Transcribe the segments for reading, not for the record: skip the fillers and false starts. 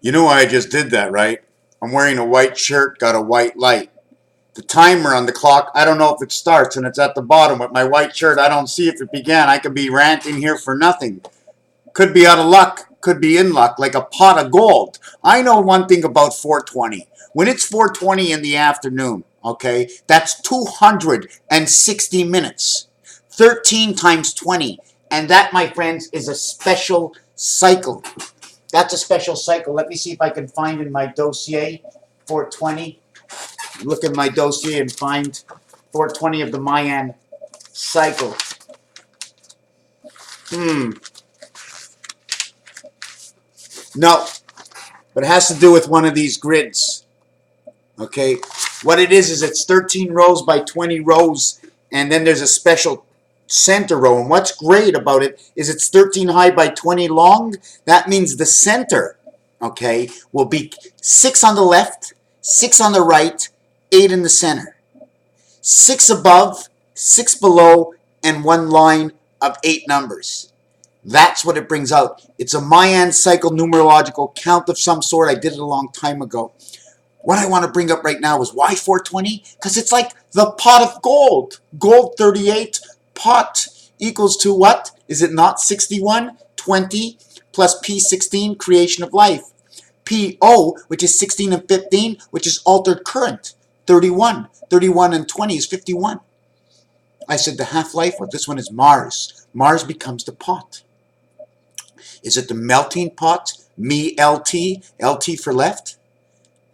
You know why I just did that, right? I'm wearing a white shirt, got a white light. The timer on the clock, I don't know if it starts, and it's at the bottom. With my white shirt, I don't see if it began. I could be ranting here for nothing. Could be out of luck, could be in luck, like a pot of gold. I know one thing about 420. When it's 420 in the afternoon, okay, that's 260 minutes. 13 times 20. And that, my friends, is a special cycle. That's a special cycle. Let me see if I can find in my dossier 420. Look in my dossier and find 420 of the Mayan cycle. No, but it has to do with one of these grids. Okay, what it is it's 13 rows by 20 rows, and then there's a special center row. And what's great about it is it's 13 high by 20 long. That means the center, okay, will be 6 on the left, 6 on the right, 8 in the center. 6 above, 6 below, and one line of 8 numbers. That's what it brings out. It's a Mayan cycle numerological count of some sort. I did it a long time ago. What I want to bring up right now is why 420? Because it's like the pot of gold. Gold 38, pot equals to what? Is it not 61? 20 plus P16, creation of life. PO, which is 16 and 15, which is altered current, 31. 31 and 20 is 51. I said the half-life, well, this one is Mars. Mars becomes the pot. Is it the melting pot? Me, LT, LT for left?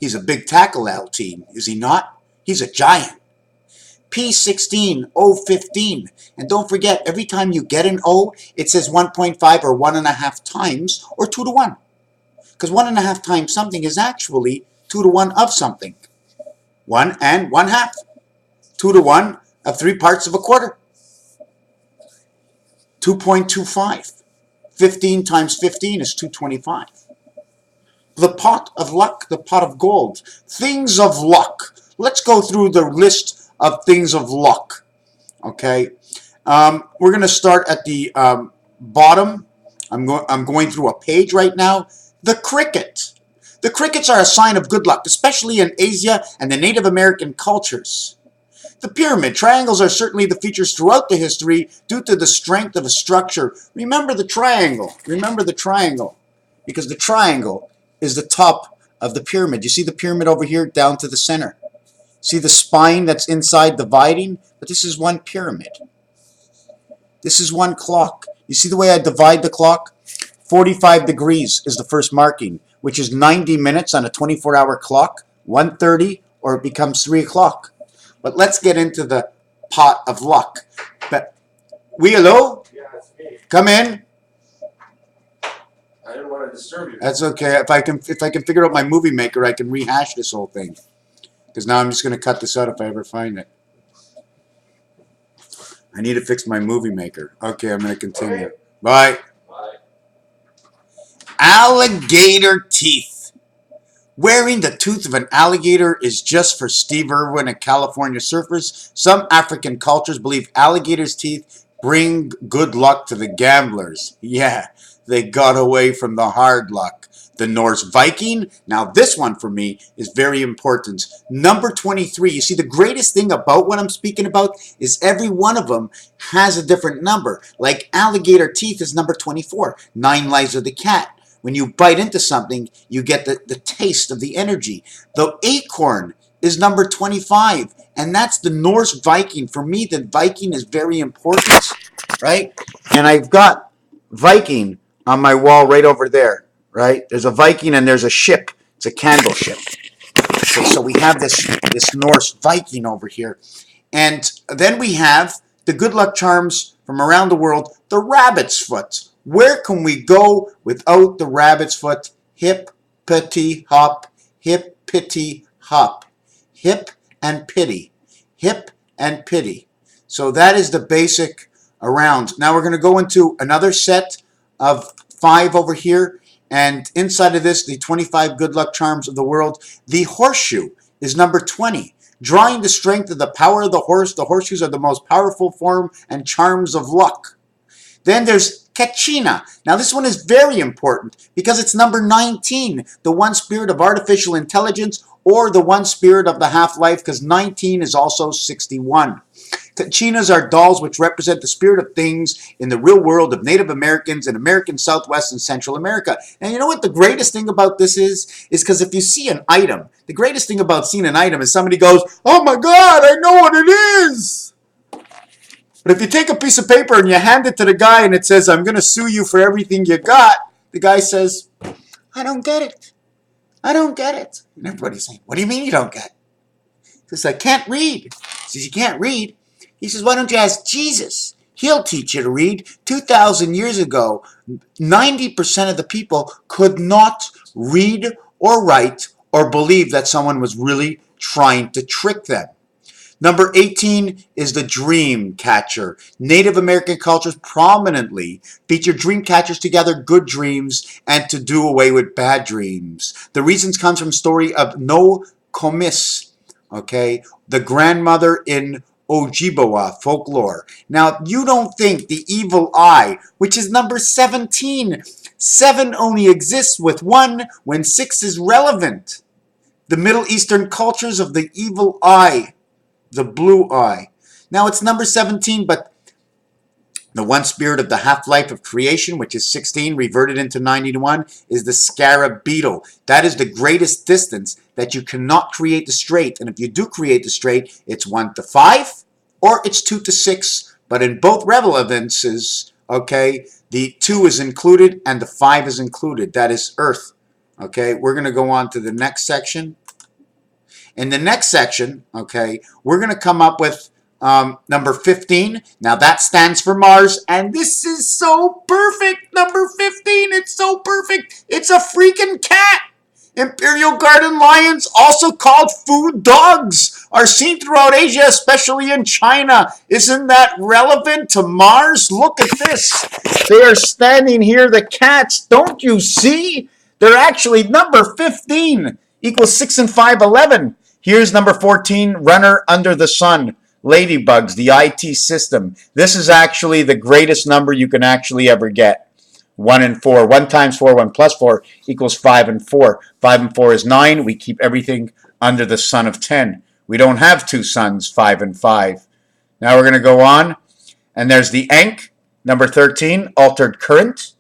He's a big tackle, LT, is he not? He's a giant. P16, O15. And don't forget, every time you get an O, it says 1.5 or 1.5 times, or 2 to 1. Because 1.5 times something is actually 2 to 1 of something. 1 and 1/2. 2 to 1 of 3 parts of a quarter. 2.25. 15 times 15 is 225. The pot of luck, the pot of gold. Things of luck. Let's go through the list of things of luck. Okay. We're going to start at the bottom. I'm going through a page right now. The cricket. The crickets are a sign of good luck, especially in Asia and the Native American cultures. The pyramid. Triangles are certainly the features throughout the history due to the strength of a structure. Remember the triangle. Remember the triangle. Because the triangle is the top of the pyramid. You see the pyramid over here down to the center. See the spine that's inside dividing? But this is one pyramid. This is one clock. You see the way I divide the clock? 45 degrees is the first marking, which is 90 minutes on a 24-hour clock, 1:30, or it becomes 3 o'clock. But let's get into the pot of luck. But hello? Yeah, it's me. Come in. I didn't want to disturb you. That's okay. If I can figure out my movie maker, I can rehash this whole thing. Because now I'm just going to cut this out if I ever find it. I need to fix my movie maker. Okay, I'm going to continue. Okay. Bye. Bye. Alligator teeth. Wearing the tooth of an alligator is just for Steve Irwin and California surfers. Some African cultures believe alligators' teeth bring good luck to the gamblers. Yeah, they got away from the hard luck. The Norse Viking. Now this one for me is very important. Number 23. You see, the greatest thing about what I'm speaking about is every one of them has a different number. Like alligator teeth is number 24. 9 lives of the cat. When you bite into something, you get the taste of the energy. The acorn is number 25, and that's the Norse Viking. For me, the Viking is very important, right? And I've got Viking on my wall right over there, right? There's a Viking and there's a ship. It's a candle ship. Okay, so we have this Norse Viking over here. And then we have the good luck charms from around the world, the rabbit's foot. Where can we go without the rabbit's foot? Hip, pitty, hop, hip, pitty, hop. Hip and pity. Hip and pity. So that is the basic around. Now we're going to go into another set of 5 over here. And inside of this, the 25 good luck charms of the world. The horseshoe is number 20. Drawing the strength of the power of the horse. The horseshoes are the most powerful form and charms of luck. Then there's Kachina. Now this one is very important because it's number 19, the one spirit of artificial intelligence, or the one spirit of the half-life, because 19 is also 61. Kachinas are dolls which represent the spirit of things in the real world of Native Americans in American Southwest and Central America. And you know what the greatest thing about this is? Is because if you see an item, the greatest thing about seeing an item is somebody goes, "Oh my God, I know what it is." But if you take a piece of paper and you hand it to the guy and it says, "I'm going to sue you for everything you got," the guy says, "I don't get it. I don't get it." And everybody's saying, "What do you mean you don't get it?" He says, "I can't read." He says, "You can't read?" He says, "Why don't you ask Jesus? He'll teach you to read." 2,000 years ago, 90% of the people could not read or write or believe that someone was really trying to trick them. Number 18 is the dream catcher. Native American cultures prominently feature dream catchers to gather good dreams and to do away with bad dreams. The reasons comes from story of No Komis, okay, the grandmother in Ojibwa folklore. Now, you don't think the evil eye, which is number 17, 7 only exists with 1 when 6 is relevant. The Middle Eastern cultures of the evil eye, the blue eye. Now it's number 17, but the one spirit of the half-life of creation, which is 16, reverted into 91, is the scarab beetle. That is the greatest distance that you cannot create the straight. And if you do create the straight, it's 1 to 5 or it's 2 to 6. But in both relevances, okay, the 2 is included and the 5 is included. That is Earth. Okay, we're going to go on to the next section. In the next section, okay, we're going to come up with number 15. Now that stands for Mars, and this is so perfect. Number 15, it's so perfect. It's a freaking cat. Imperial Garden lions, also called food dogs, are seen throughout Asia, especially in China. Isn't that relevant to Mars? Look at this. They are standing here, the cats. Don't you see? They're actually number 15 equals 6 and 5, 11. Here's number 14, runner under the sun. Ladybugs, the IT system. This is actually the greatest number you can actually ever get. 1 and 4. 1 times 4, 1 plus 4 equals 5 and 4. 5 and 4 is 9. We keep everything under the sun of 10. We don't have 2 suns, 5 and 5. Now we're going to go on. And there's the Ankh, number 13, altered current.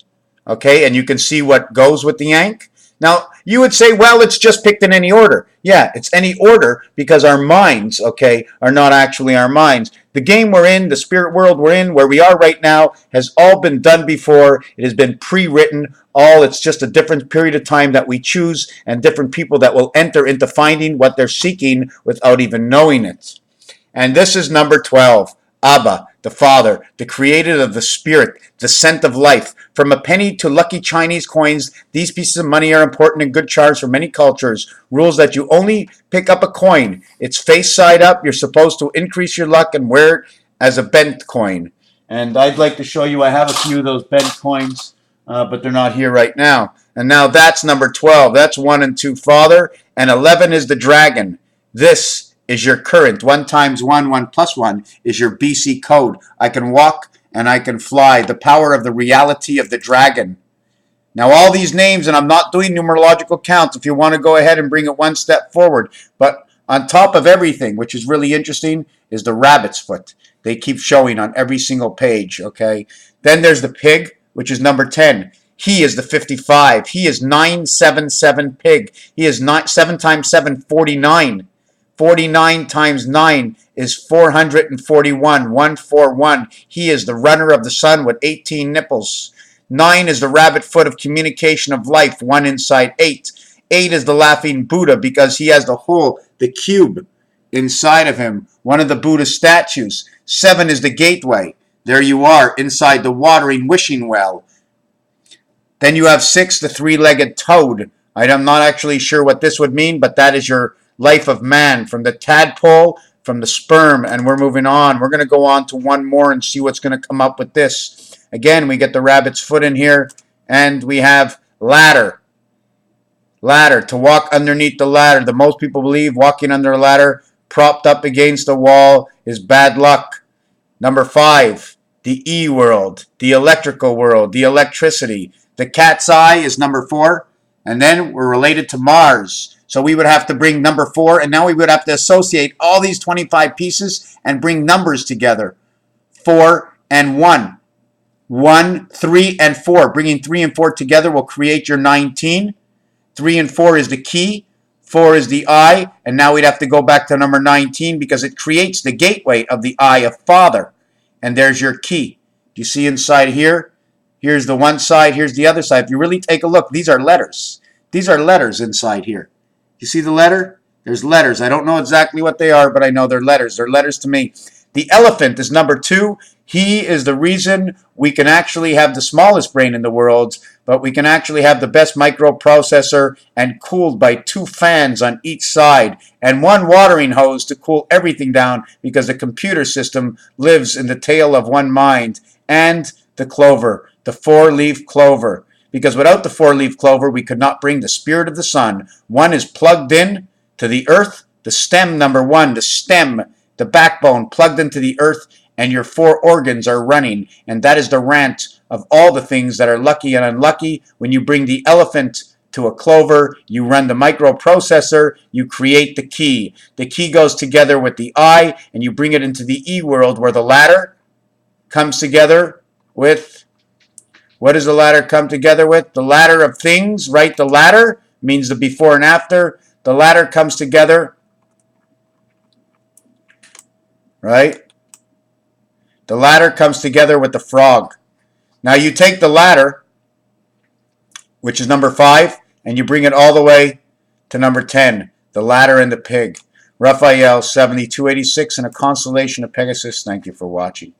Okay, and you can see what goes with the Ankh. Now, you would say, well, it's just picked in any order. Yeah, it's any order because our minds, okay, are not actually our minds. The game we're in, the spirit world we're in, where we are right now, has all been done before. It has been pre-written. It's just a different period of time that we choose and different people that will enter into finding what they're seeking without even knowing it. And this is number 12. Abba, the Father, the creator of the Spirit, the scent of life. From a penny to lucky Chinese coins, these pieces of money are important and good charms for many cultures. Rules that you only pick up a coin. It's face side up. You're supposed to increase your luck and wear it as a bent coin. And I'd like to show you, I have a few of those bent coins, but they're not here right now. And now that's number 12. That's 1 and 2, Father. And 11 is the dragon. This is your current. 1 times 1, 1 plus 1 is your BC code. I can walk and I can fly. The power of the reality of the dragon. Now all these names, and I'm not doing numerological counts if you want to go ahead and bring it one step forward. But on top of everything, which is really interesting, is the rabbit's foot. They keep showing on every single page, okay? Then there's the pig, which is number 10. He is the 55. He is 977 pig. He is 7 times 7, 49. 49 times 9 is 441. 141. He is the runner of the sun with 18 nipples. 9 is the rabbit foot of communication of life. 1 inside 8. 8 is the laughing Buddha because he has the hole, the cube, inside of him. One of the Buddha statues. 7 is the gateway. There you are, inside the watering wishing well. Then you have 6, the three-legged toad. I'm not actually sure what this would mean, but that is your life of man, from the tadpole, from the sperm, and we're moving on. We're going to go on to one more and see what's going to come up with this. Again, we get the rabbit's foot in here, and we have ladder. Ladder, to walk underneath the ladder. The most people believe walking under a ladder, propped up against a wall, is bad luck. Number 5 the E world, the electrical world, the electricity. The cat's eye is number 4. And then we're related to Mars. So we would have to bring number 4, and now we would have to associate all these 25 pieces and bring numbers together. 4 and 1. 1, 3, and 4. Bringing 3 and 4 together will create your 19. 3 and 4 is the key. 4 is the eye. And now we'd have to go back to number 19 because it creates the gateway of the eye of Father. And there's your key. Do you see inside here? Here's the one side. Here's the other side. If you really take a look, these are letters. These are letters inside here. You see the letter? There's letters. I don't know exactly what they are, but I know they're letters. They're letters to me. The elephant is number 2. He is the reason we can actually have the smallest brain in the world, but we can actually have the best microprocessor and cooled by 2 fans on each side and 1 watering hose to cool everything down because the computer system lives in the tail of 1 mind. And the clover, the 4-leaf clover. Because without the 4-leaf clover, we could not bring the spirit of the sun. 1 is plugged in to the earth, the stem number 1, the stem, the backbone plugged into the earth, and your 4 organs are running. And that is the rant of all the things that are lucky and unlucky. When you bring the elephant to a clover, you run the microprocessor, you create the key. The key goes together with the eye, and you bring it into the E world where the ladder comes together with, what does the ladder come together with? The ladder of things, right? The ladder means the before and after. The ladder comes together, right? The ladder comes together with the frog. Now you take the ladder, which is number 5, and you bring it all the way to number 10, the ladder and the pig. Raphael 7286 and a constellation of Pegasus. Thank you for watching.